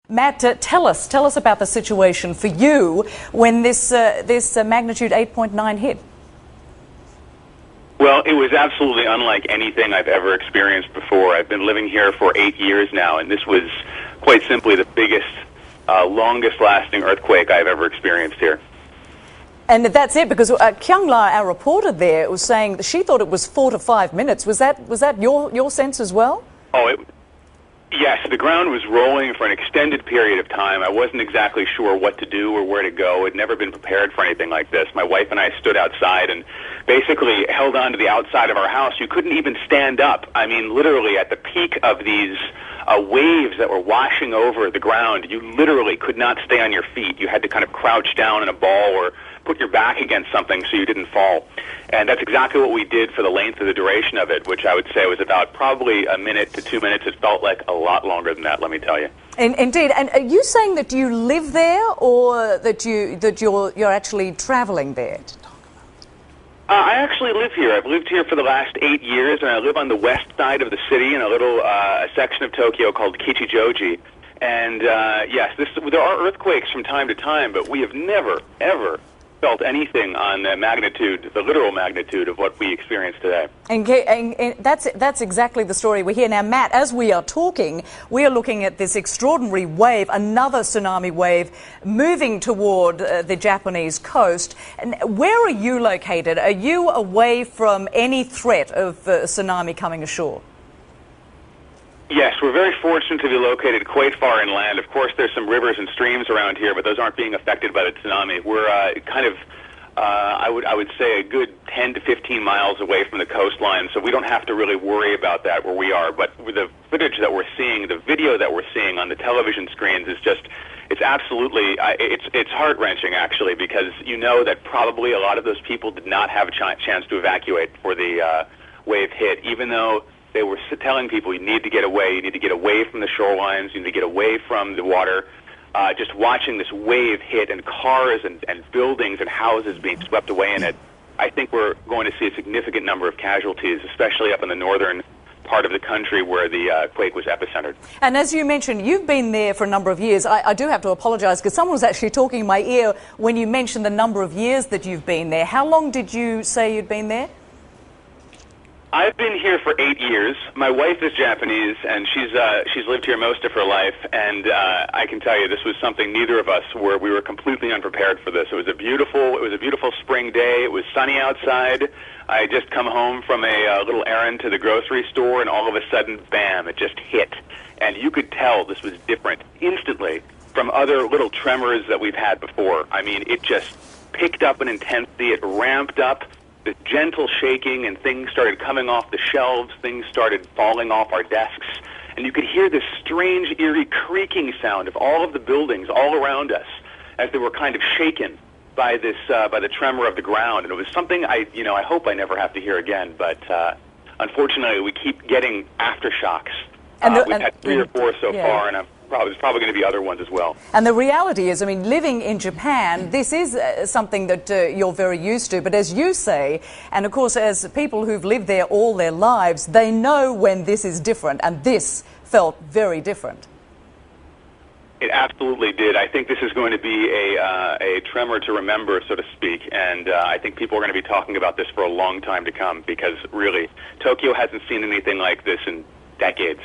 Matt, tell us about the situation for you when this magnitude 8.9 hit. Well, it was absolutely unlike anything I've ever experienced before. I've been living here for 8 years now, and this was quite simply the biggest, longest-lasting earthquake I've ever experienced here. And that's it, because Kyung-la, our reporter there, was saying that she thought it was 4 to 5 minutes. Was that your sense as well? Yes, the ground was rolling for an extended period of time. I wasn't exactly sure what to do or where to go. I'd never been prepared for anything like this. My wife and I stood outside and basically held on to the outside of our house. You couldn't even stand up. I mean, literally at the peak of these waves that were washing over the ground, you literally could not stay on your feet. You had to kind of crouch down in a ball or put your back against something so you didn't fall. And that's exactly what we did for the length of the duration of it, which I would say was about probably a minute to 2 minutes. It felt like a lot longer than that, let me tell you. Indeed. And are you saying that you live there, or that you're actually traveling there? I actually live here. I've lived here for the last 8 years, and I live on the west side of the city in a little section of Tokyo called Kichijoji. And yes, there are earthquakes from time to time, but we have never, ever felt anything on the magnitude, the literal magnitude of what we experience today. And that's exactly the story we hear. Now, Matt, as we are talking, we are looking at this extraordinary wave, another tsunami wave, moving toward the Japanese coast. And where are you located? Are you away from any threat of tsunami coming ashore? Yes, we're very fortunate to be located quite far inland. Of course, there's some rivers and streams around here, but those aren't being affected by the tsunami. We're I would say a good 10 to 15 miles away from the coastline, so we don't have to really worry about that where we are. But with the footage that we're seeing, the video that we're seeing on the television screens is just, it's absolutely, it's heart-wrenching actually, because you know that probably a lot of those people did not have a chance to evacuate before the wave hit, even though they were telling people you need to get away from the shorelines, you need to get away from the water. Just watching this wave hit and cars and buildings and houses being swept away in it, I think we're going to see a significant number of casualties, especially up in the northern part of the country where the quake was epicentered. And as you mentioned, you've been there for a number of years. I do have to apologize because someone was actually talking in my ear when you mentioned the number of years that you've been there. How long did you say you'd been there? I've been here for 8 years. My wife is Japanese, and she's lived here most of her life. And I can tell you, this was something neither of us we were completely unprepared for this. It was a beautiful spring day. It was sunny outside. I had just come home from a little errand to the grocery store, and all of a sudden, bam! It just hit, and you could tell this was different instantly from other little tremors that we've had before. I mean, it just picked up in intensity. It ramped up. The gentle shaking, and things started coming off the shelves, things started falling off our desks, and you could hear this strange, eerie creaking sound of all of the buildings all around us as they were kind of shaken by this, by the tremor of the ground. And it was something I hope I never have to hear again, but unfortunately we keep getting aftershocks. We've had 3 or 4 so far, and there's probably going to be other ones as well. And the reality is, I mean, living in Japan, this is something that you're very used to. But as you say, and of course as people who've lived there all their lives, they know when this is different, and this felt very different. It absolutely did. I think this is going to be a tremor to remember, so to speak, and I think people are going to be talking about this for a long time to come, because really, Tokyo hasn't seen anything like this in decades.